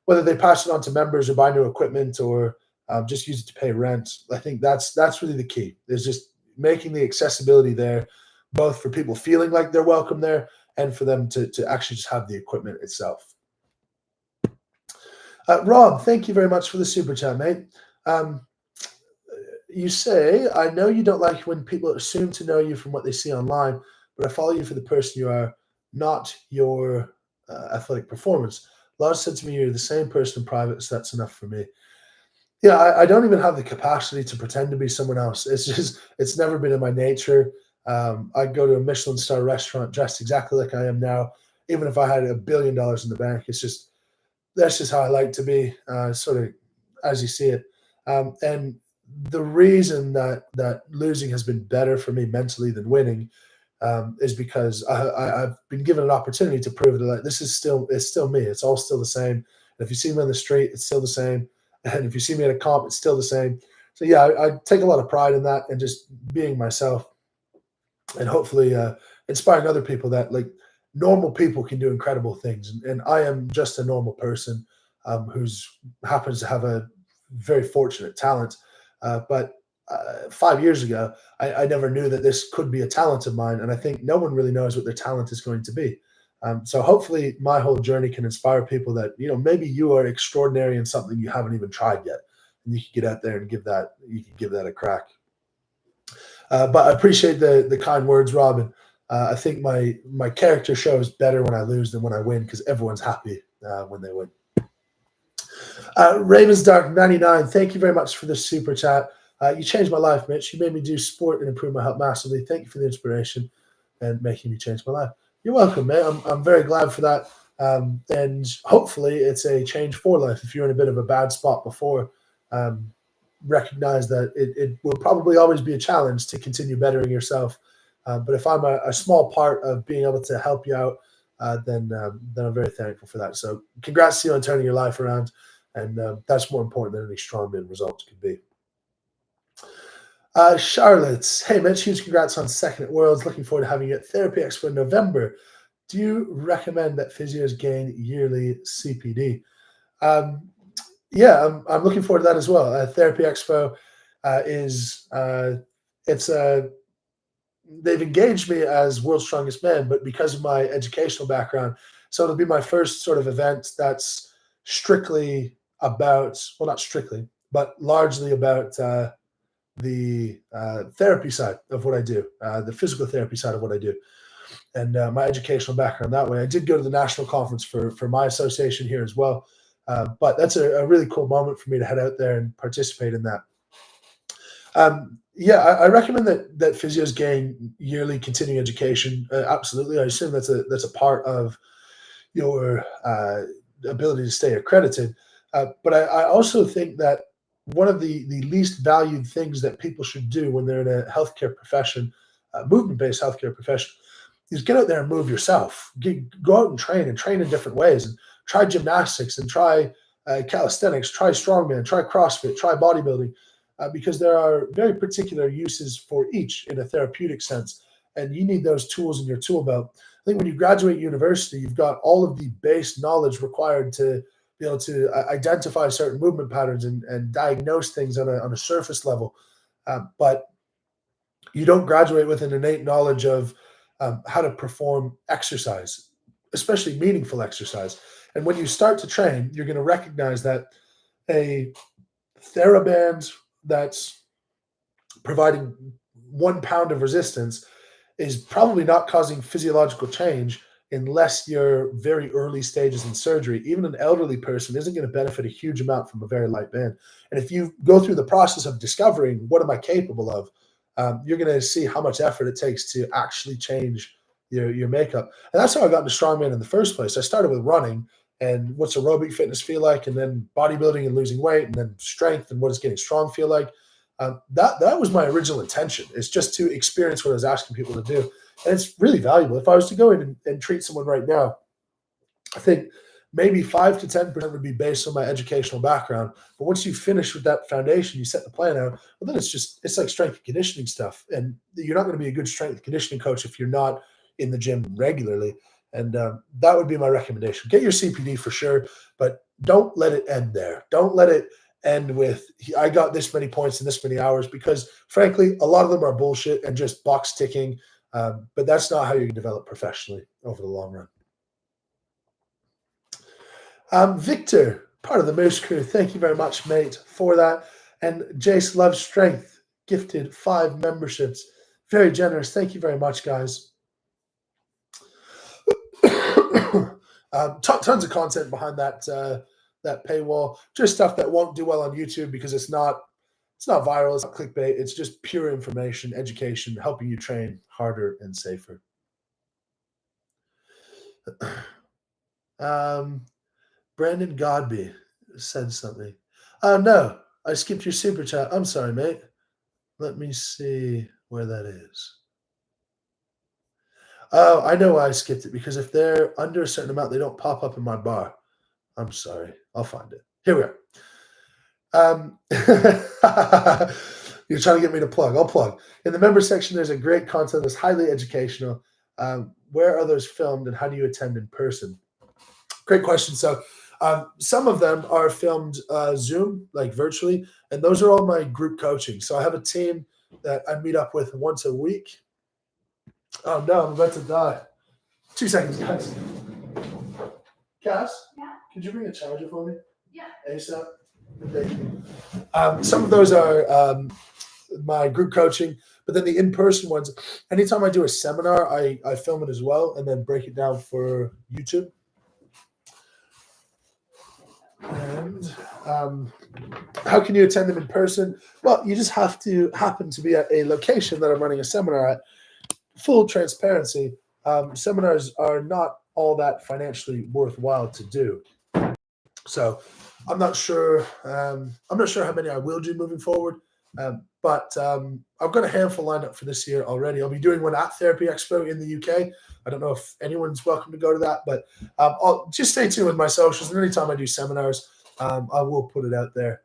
S1: whether they pass it on to members or buy new equipment or just use it to pay rent. I think that's really the key, is just making the accessibility there, both for people feeling like they're welcome there and for them to actually just have the equipment itself. Rob, thank you very much for the super chat, mate. You say, I know you don't like when people assume to know you from what they see online, but I follow you for the person you are, not your athletic performance. Lars said to me, you're the same person in private, so that's enough for me. Yeah, I don't even have the capacity to pretend to be someone else. It's never been in my nature. I'd go to a Michelin star restaurant dressed exactly like I am now, even if I had $1 billion in the bank. That's just how I like to be, sort of as you see it. And the reason that losing has been better for me mentally than winning is because I've been given an opportunity to prove that it's still me. It's all still the same. And if you see me on the street, it's still the same. And if you see me at a comp, it's still the same. So yeah, I take a lot of pride in that and just being myself, and hopefully inspiring other people that normal people can do incredible things. And I am just a normal person who's happens to have a very fortunate talent. But 5 years ago, I never knew that this could be a talent of mine. And I think no one really knows what their talent is going to be. So hopefully my whole journey can inspire people that, maybe you are extraordinary in something you haven't even tried yet. And you can get out there and give that a crack. But I appreciate the kind words, Robin. I think my character shows better when I lose than when I win, because everyone's happy when they win. Ravensdark 99, thank you very much for the super chat. You changed my life, Mitch. You made me do sport and improve my health massively. Thank you for the inspiration and making me change my life. You're welcome, man. I'm very glad for that. And hopefully it's a change for life. If you're in a bit of a bad spot before, recognize that it will probably always be a challenge to continue bettering yourself. But if I'm a small part of being able to help you out, then I'm very thankful for that. So congrats to you on turning your life around. And that's more important than any strongman results could be. Charlotte, hey Mitch, huge congrats on second at Worlds. Looking forward to having you at Therapy Expo in November. Do you recommend that physios gain yearly CPD? Yeah, I'm looking forward to that as well. Therapy Expo they've engaged me as World's Strongest Man, but because of my educational background, so it'll be my first sort of event that's strictly about, well, not strictly, but largely about the therapy side of what I do, the physical therapy side of what I do, and my educational background that way. I did go to the national conference for my association here as well, but that's a really cool moment for me to head out there and participate in that. Yeah, I recommend that physios gain yearly continuing education. Absolutely, I assume that's a part of your ability to stay accredited. But I also think that one of the least valued things that people should do when they're in a healthcare profession, movement-based healthcare profession, is get out there and move yourself. Go out and train in different ways, and try gymnastics, and try calisthenics, try strongman, try CrossFit, try bodybuilding, because there are very particular uses for each in a therapeutic sense, and you need those tools in your tool belt. I think when you graduate university, you've got all of the base knowledge required to be able to identify certain movement patterns and diagnose things on a surface level, but you don't graduate with an innate knowledge of how to perform exercise, especially meaningful exercise. And when you start to train, you're going to recognize that a TheraBand that's providing 1 pound of resistance is probably not causing physiological change unless you're very early stages in surgery. Even an elderly person isn't going to benefit a huge amount from a very light band. And if you go through the process of discovering what am I capable of, you're going to see how much effort it takes to actually change your makeup. And that's how I got into strongman in the first place. I started with running and what's aerobic fitness feel like, and then bodybuilding and losing weight, and then strength and what does getting strong feel like. That was my original intention, is just to experience what I was asking people to do. And it's really valuable. If I was to go in and treat someone right now, I think maybe 5 to 10% would be based on my educational background. But once you finish with that foundation, you set the plan out, well, then it's like strength and conditioning stuff. And you're not going to be a good strength and conditioning coach if you're not in the gym regularly. And that would be my recommendation. Get your CPD for sure, but don't let it end there. Don't let it end with, I got this many points in this many hours, because frankly, a lot of them are bullshit and just box ticking. But that's not how you can develop professionally over the long run. Victor, part of the Moose crew, thank you very much, mate, for that. And Jace Loves Strength gifted 5 memberships. Very generous. Thank you very much, guys. Tons of content behind that paywall. Just stuff that won't do well on YouTube because it's not viral, it's not clickbait. It's just pure information, education, helping you train harder and safer. Brandon Godby said something. No, I skipped your super chat. I'm sorry, mate. Let me see where that is. Oh, I know why I skipped it, because if they're under a certain amount, they don't pop up in my bar. I'm sorry. I'll find it. Here we are. You're trying to get me to plug. I'll plug. In the member section, there's a great content that's highly educational. Where are those filmed, and how do you attend in person? Great question. So some of them are filmed Zoom, like virtually, and those are all my group coaching. So I have a team that I meet up with once a week. Oh, no, I'm about to die. 2 seconds, guys. Cass? Yeah? Could you bring a charger for me? Yeah. ASAP? Thank you. Some of those are my group coaching, but then the in-person ones, anytime I do a seminar, I film it as well and then break it down for YouTube. And how can you attend them in person? Well, you just have to happen to be at a location that I'm running a seminar at. Full transparency, seminars are not all that financially worthwhile to do. So I'm not sure how many I will do moving forward, but I've got a handful lined up for this year already. I'll be doing one at Therapy Expo in the UK. I don't know if anyone's welcome to go to that, but I'll just stay tuned with my socials. And anytime I do seminars, I will put it out there.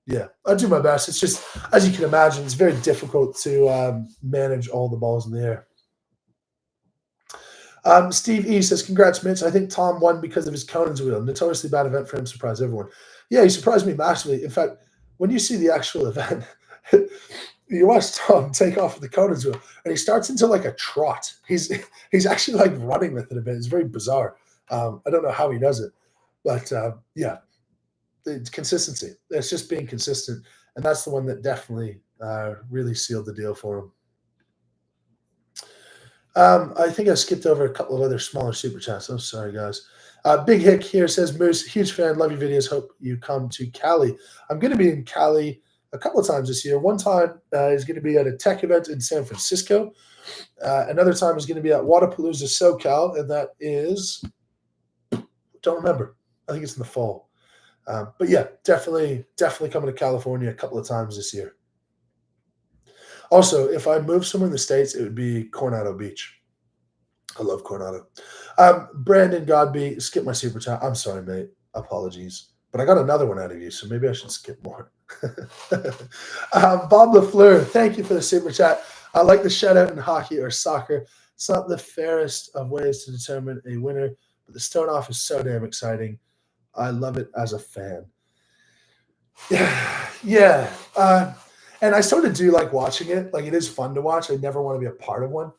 S1: Yeah, I'll do my best. It's just, as you can imagine, it's very difficult to manage all the balls in the air. Steve E says, congrats, Mitch. I think Tom won because of his Conan's wheel. Notoriously bad event for him. Surprised everyone. Yeah, he surprised me massively. In fact, when you see the actual event, you watch Tom take off with the Conan's wheel, and he starts into like a trot. He's actually like running with it a bit. It's very bizarre. I don't know how he does it. But yeah, it's consistency. It's just being consistent, and that's the one that definitely really sealed the deal for him. I think I skipped over a couple of other smaller super chats. I'm sorry, guys. Big Hick here says, Moose, huge fan, love your videos. Hope you come to Cali. I'm going to be in Cali a couple of times this year. One time is going to be at a tech event in San Francisco. Another time is going to be at Wadapalooza SoCal, and that is, don't remember. I think it's in the fall. But yeah, definitely coming to California a couple of times this year. Also, if I moved somewhere in the States, it would be Coronado Beach. I love Coronado. Brandon Godby, skip my super chat. I'm sorry, mate. Apologies. But I got another one out of you, so maybe I should skip more. Bob LaFleur, thank you for the super chat. I like the shutout in hockey or soccer. It's not the fairest of ways to determine a winner, but the stone off is so damn exciting. I love it as a fan. Yeah. And I sort of do like watching it. Like, it is fun to watch. I never want to be a part of one.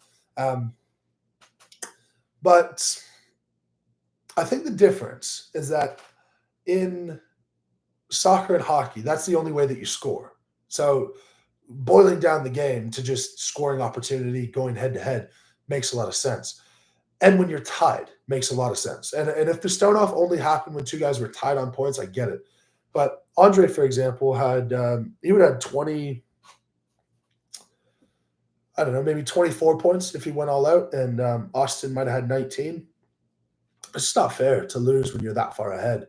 S1: But I think the difference is that in soccer and hockey, that's the only way that you score. So boiling down the game to just scoring opportunity, going head to head makes a lot of sense. And when you're tied, makes a lot of sense. And if the stone off only happened when two guys were tied on points, I get it. But Andre, for example, had he would have 20, I don't know, maybe 24 points if he went all out, and Austin might have had 19. It's just not fair to lose when you're that far ahead,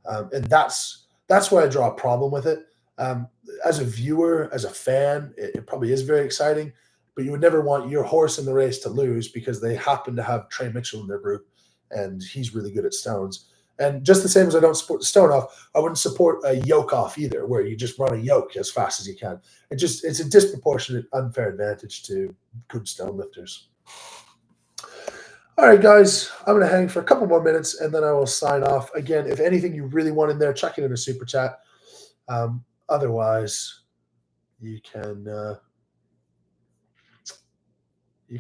S1: and that's where I draw a problem with it. As a viewer, as a fan, it probably is very exciting, but you would never want your horse in the race to lose because they happen to have Trey Mitchell in their group, and he's really good at stones. And just the same as I don't support the stone off, I wouldn't support a yoke off either, where you just run a yoke as fast as you can. It's a disproportionate, unfair advantage to good stone lifters. All right, guys, I'm going to hang for a couple more minutes, and then I will sign off. Again, if anything you really want in there, chuck it in a super chat. Otherwise, you can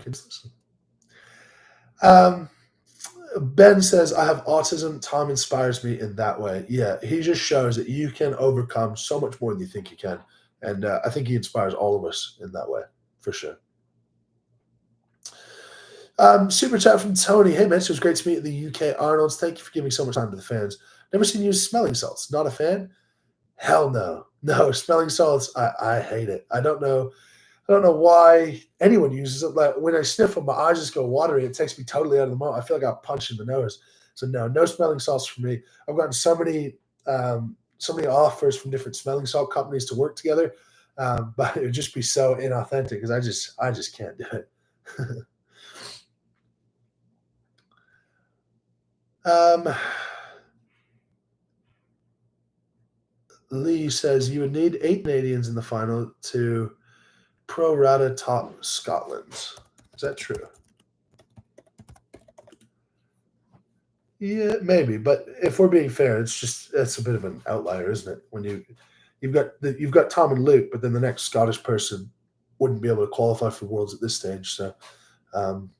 S1: listen. Ben says, I have autism. Tom inspires me in that way. Yeah, he just shows that you can overcome so much more than you think you can. And I think he inspires all of us in that way, for sure. Super chat from Tony. Hey, Mitch, it was great to meet at the UK Arnold's. Thank you for giving so much time to the fans. Never seen you use smelling salts. Not a fan? Hell no. No, smelling salts, I hate it. I don't know why anyone uses it. Like, when I sniff them, my eyes just go watery. It takes me totally out of the moment. I feel like I got punched in the nose. So no smelling salts for me. I've gotten so many offers from different smelling salt companies to work together, but it would just be so inauthentic because I just can't do it. Lee says you would need 8 Canadians in the final to pro rata top Scotland. Is that true? Yeah, maybe. But if we're being fair, it's a bit of an outlier, isn't it? When you've got Tom and Luke, but then the next Scottish person wouldn't be able to qualify for Worlds at this stage. So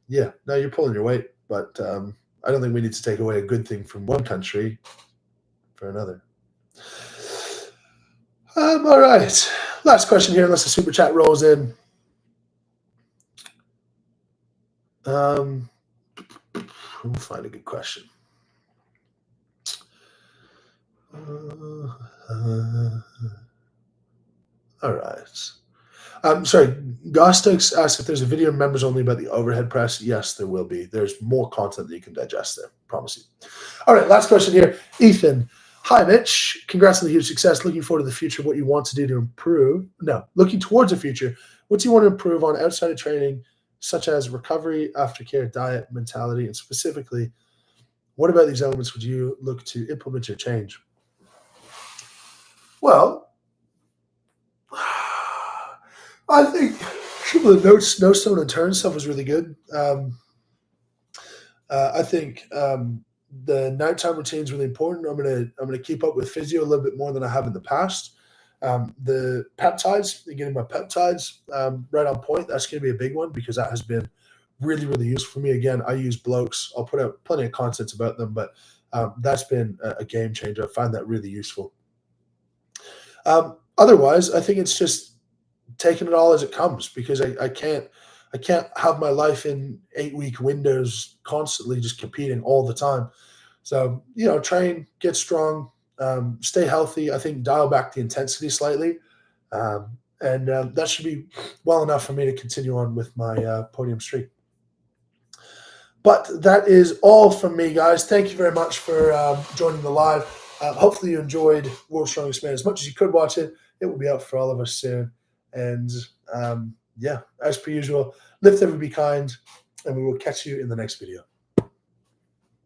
S1: yeah, no, you're pulling your weight, but I don't think we need to take away a good thing from one country for another. All right. Last question here, unless the super chat rolls in. We'll find a good question. All right. Sorry, Gostox asked if there's a video members only about the overhead press. Yes, there will be. There's more content that you can digest there. Promise you. All right, last question here. Ethan. Hi, Mitch. Congrats on the huge success. Looking forward to the future. What you want to do to improve? No, looking towards the future. What do you want to improve on outside of training, such as recovery, aftercare, diet, mentality, and specifically, what about these elements would you look to implement or change? Well, I think some of the no stone unturned stuff was really good. I think the nighttime routine is really important. I'm gonna keep up with physio a little bit more than I have in the past. The peptides, getting my peptides right on point, that's going to be a big one because that has been really, really useful for me. Again, I use Blokes. I'll put out plenty of content about them, but That's been a game changer. I find that really useful. Otherwise, I think it's just taking it all as it comes, because I can't have my life in 8-week windows constantly just competing all the time. So, train, get strong, stay healthy. I think dial back the intensity slightly. And that should be well enough for me to continue on with my podium streak. But that is all from me, guys. Thank you very much for joining the live. Hopefully you enjoyed World's Strongest Man as much as you could watch it. It will be out for all of us soon. And yeah, as per usual, lift every be kind, and we will catch you in the next video.